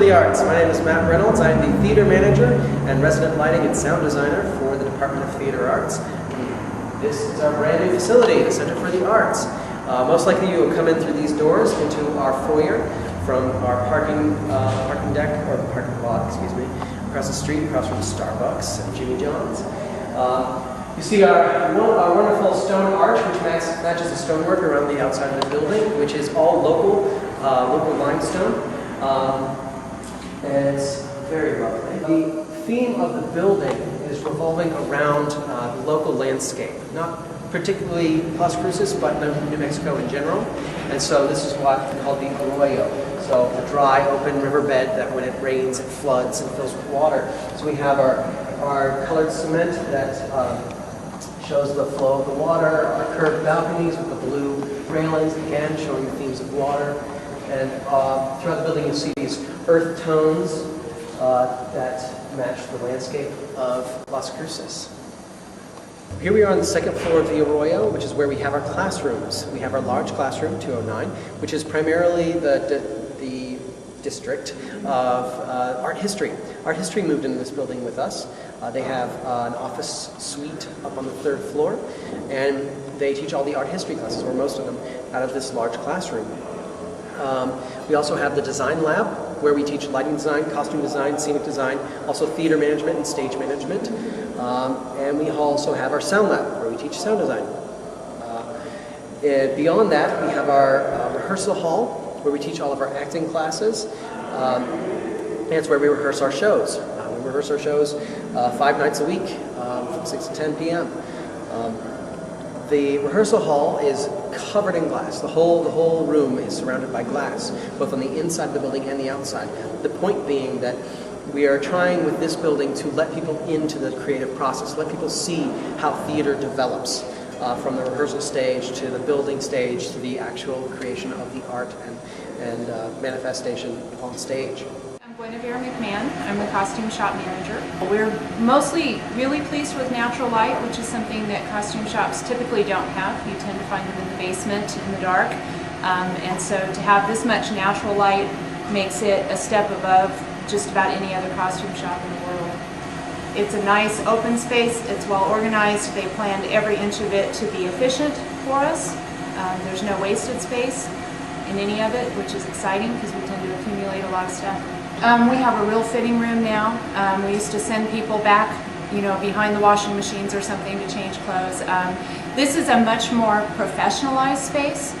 the Arts. My name is Matt Reynolds. I am the theater manager and resident lighting and sound designer for the Department of Theater Arts. This is our brand new facility, the Center for the Arts. Most likely you will come in through these doors into our foyer from our parking deck, or parking lot, excuse me, across the street, across from Starbucks and Jimmy John's. You see our wonderful stone arch, which matches the stonework around the outside of the building, which is all local limestone. And it's very lovely. The theme of the building is revolving around the local landscape, not particularly Las Cruces, but New Mexico in general. And so this is what's called the arroyo. So a dry, open riverbed that when it rains, it floods and fills with water. So we have our colored cement that shows the flow of the water, our curved balconies with the blue railings, again showing the themes of water. And throughout the building you'll see these earth tones that match the landscape of Las Cruces. Here we are on the second floor of the arroyo, which is where we have our classrooms. We have our large classroom, 209, which is primarily the district of art history. Art history moved into this building with us. They have an office suite up on the third floor, and they teach all the art history classes, or most of them, out of this large classroom. We also have the design lab, where we teach lighting design, costume design, scenic design, also theater management and stage management. And we also have our sound lab, where we teach sound design. Beyond that, we have our rehearsal hall, where we teach all of our acting classes. And it's where we rehearse our shows. We rehearse our shows 5 nights a week, from 6 to 10 p.m. The rehearsal hall is covered in glass. The whole room is surrounded by glass, both on the inside of the building and the outside. The point being that we are trying with this building to let people into the creative process, let people see how theater develops from the rehearsal stage to the building stage to the actual creation of the art and manifestation on stage. Guinevere McMahon. I'm the costume shop manager. We're mostly really pleased with natural light, which is something that costume shops typically don't have. You tend to find them in the basement, in the dark. And so to have this much natural light makes it a step above just about any other costume shop in the world. It's a nice open space. It's well organized. They planned every inch of it to be efficient for us. There's no wasted space in any of it, which is exciting because we tend to accumulate a lot of stuff. We have a real fitting room now. We used to send people back, behind the washing machines or something to change clothes. This is a much more professionalized space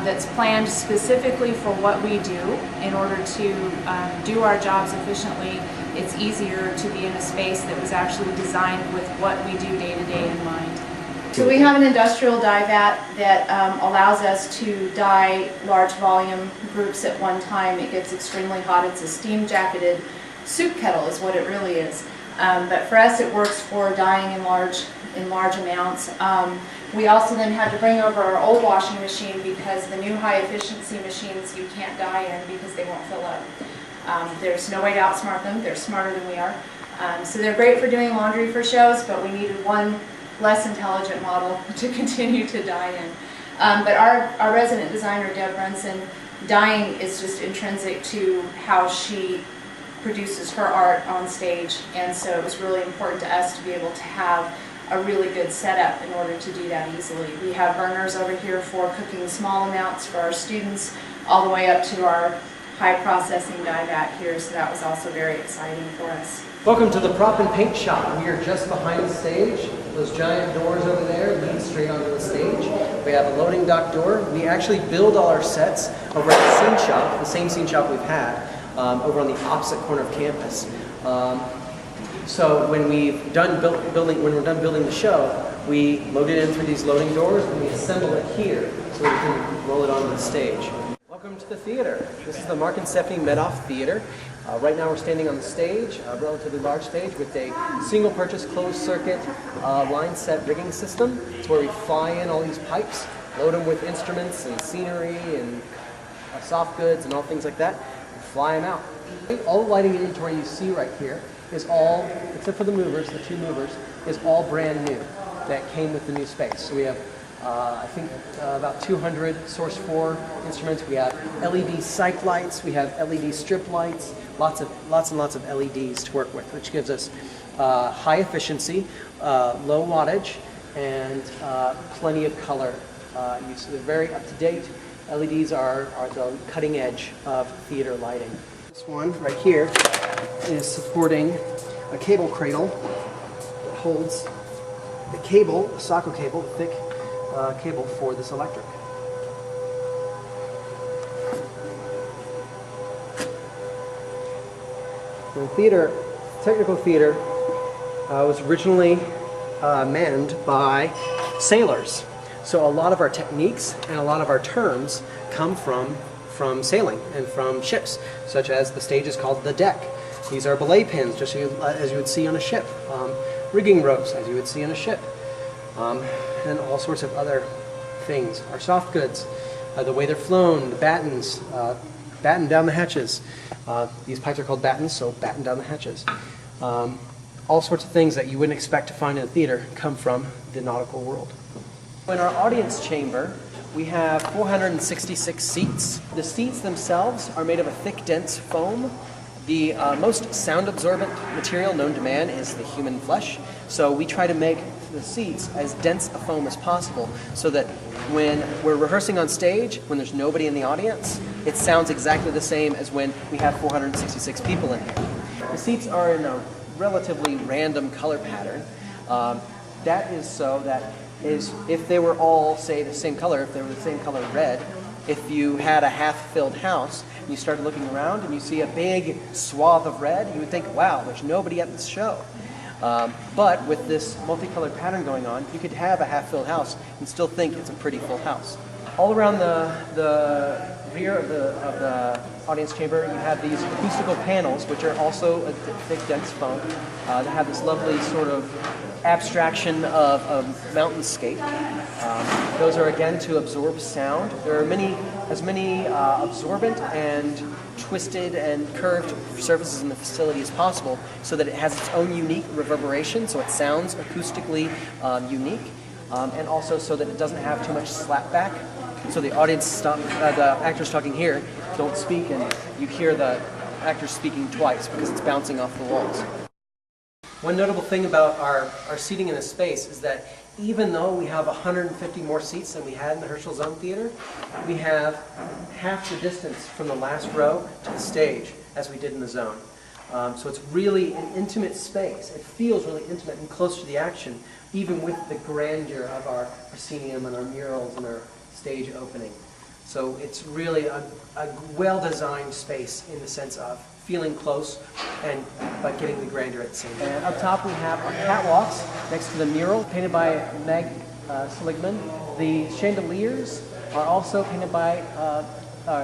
that's planned specifically for what we do. In order to do our jobs efficiently, it's easier to be in a space that was actually designed with what we do day to day in mind. So we have an industrial dye vat that allows us to dye large volume groups at one time. It gets extremely hot. It's a steam jacketed soup kettle is what it really is. But for us it works for dyeing in large amounts. We also then had to bring over our old washing machine because the new high efficiency machines you can't dye in because they won't fill up. There's no way to outsmart them. They're smarter than we are. So they're great for doing laundry for shows, but we needed one less intelligent model to continue to dye in. But our resident designer, Deb Brunson, dyeing is just intrinsic to how she produces her art on stage, and so it was really important to us to be able to have a really good setup in order to do that easily. We have burners over here for cooking small amounts for our students, all the way up to our high processing dye vat here, so that was also very exciting for us. Welcome to the prop and paint shop. We are just behind the stage. Those giant doors over there lead straight onto the stage. We have a loading dock door. We actually build all our sets over at the scene shop, the same scene shop we've had, over on the opposite corner of campus. So when we're done building the show, we load it in through these loading doors and we assemble it here so we can roll it onto the stage. Welcome to the theater. This is the Mark and Stephanie Medoff Theater. Right now we're standing on the stage, a relatively large stage with a single purchase closed circuit line set rigging system. It's where we fly in all these pipes, load them with instruments and scenery and soft goods and all things like that, and fly them out. All the lighting inventory you see right here is all, except for the movers, the 2 movers, is all brand new that came with the new space. So we have I think about 200 Source 4 instruments. We have LED cyc lights, we have LED strip lights, lots and lots of LEDs to work with, which gives us high efficiency, low wattage, and plenty of color use. They're very up to date. LEDs are the cutting edge of theater lighting. This one right here is supporting a cable cradle that holds the cable, a Sako cable, thick cable for this electric. The theater, technical theater, was originally manned by sailors. So a lot of our techniques and a lot of our terms come from sailing and from ships, such as the stage is called the deck. These are belay pins, just as you would see on a ship. Rigging ropes, as you would see on a ship. And all sorts of other things. Our soft goods, the way they're flown, the battens, batten down the hatches. These pipes are called battens, so batten down the hatches. All sorts of things that you wouldn't expect to find in a theater come from the nautical world. In our audience chamber, we have 466 seats. The seats themselves are made of a thick, dense foam. The most sound-absorbent material known to man is the human flesh, so we try to make the seats as dense a foam as possible so that when we're rehearsing on stage, when there's nobody in the audience, it sounds exactly the same as when we have 466 people in here. The seats are in a relatively random color pattern. That is so that if they were all, say, the same color, if they were the same color red, if you had a half-filled house and you started looking around and you see a big swath of red, you would think, wow, there's nobody at this show. But with this multicolored pattern going on, you could have a half-filled house and still think it's a pretty full house. All around the rear of the audience chamber, you have these acoustical panels, which are also a thick, dense foam that have this lovely sort of abstraction of a mountainscape. Those are again to absorb sound. There are as many absorbent and twisted and curved surfaces in the facility as possible so that it has its own unique reverberation, so it sounds acoustically unique, and also so that it doesn't have too much slapback. So the audience, the actors talking here don't speak and you hear the actors speaking twice because it's bouncing off the walls. One notable thing about our seating in this space is that even though we have 150 more seats than we had in the Herschel Zone Theater, we have half the distance from the last row to the stage as we did in the Zone. So it's really an intimate space. It feels really intimate and close to the action, even with the grandeur of our proscenium and our murals and our stage opening. So it's really a well-designed space in the sense of feeling close but getting the grandeur at the same time. And up top we have our catwalks next to the mural painted by Meg Seligman. The chandeliers are also painted by,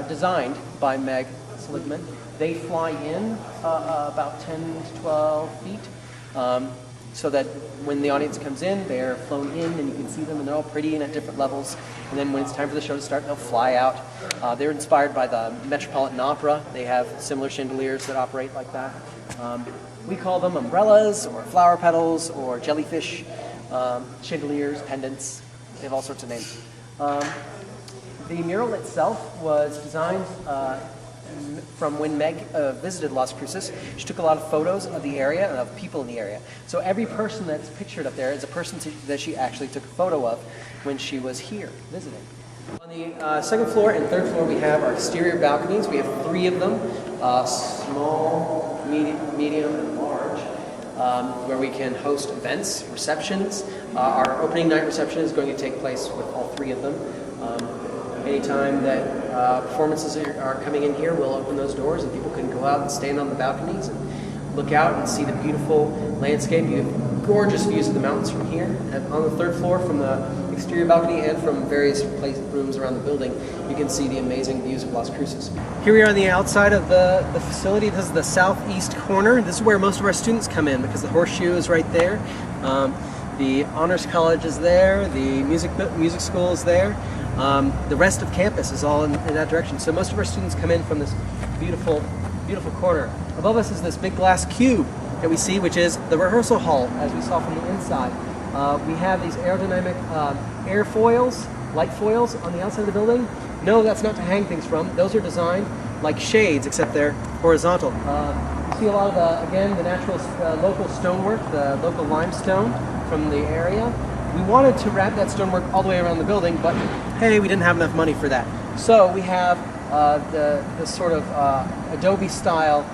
designed by Meg Seligman. They fly in about 10 to 12 feet so that when the audience comes in, they're flown in and you can see them and they're all pretty and at different levels. And then when it's time for the show to start, they'll fly out. They're inspired by the Metropolitan Opera. They have similar chandeliers that operate like that. We call them umbrellas or flower petals or jellyfish chandeliers, pendants. They have all sorts of names. The mural itself was designed from when Meg visited Las Cruces. She took a lot of photos of the area and of people in the area. So every person that's pictured up there is a person that she actually took a photo of when she was here visiting. On the second floor and third floor we have our exterior balconies. We have 3 of them, small, medium, and large, where we can host events, receptions. Our opening night reception is going to take place with all 3 of them. Anytime that performances are coming in here, we'll open those doors and people can go out and stand on the balconies and look out and see the beautiful landscape. You have gorgeous views of the mountains from here. And on the third floor, from the exterior balcony and from various rooms around the building, you can see the amazing views of Las Cruces. Here we are on the outside of the facility. This is the southeast corner. This is where most of our students come in because the horseshoe is right there. The Honors College is there. The music school is there. The rest of campus is all in that direction. So most of our students come in from this beautiful, beautiful corner. Above us is this big glass cube that we see, which is the rehearsal hall, as we saw from the inside. We have these aerodynamic airfoils, light foils on the outside of the building. No, that's not to hang things from. Those are designed like shades, except they're horizontal. You see a lot of, again, the natural local stonework, the local limestone from the area. We wanted to wrap that stonework all the way around the building, but hey, we didn't have enough money for that. So we have the sort of adobe-style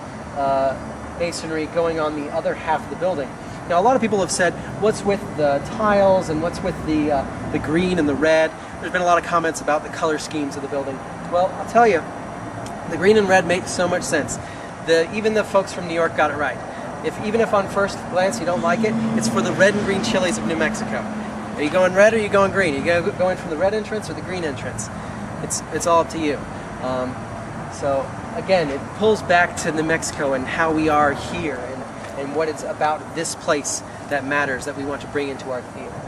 masonry going on the other half of the building. Now, a lot of people have said, what's with the tiles and what's with the green and the red? There's been a lot of comments about the color schemes of the building. Well, I'll tell you, the green and red make so much sense. Even the folks from New York got it right. Even if on first glance you don't like it, it's for the red and green chilies of New Mexico. Are you going red or are you going green? Are you going from the red entrance or the green entrance? It's all up to you. So again, it pulls back to New Mexico and how we are here and what it's about this place that matters, that we want to bring into our theater.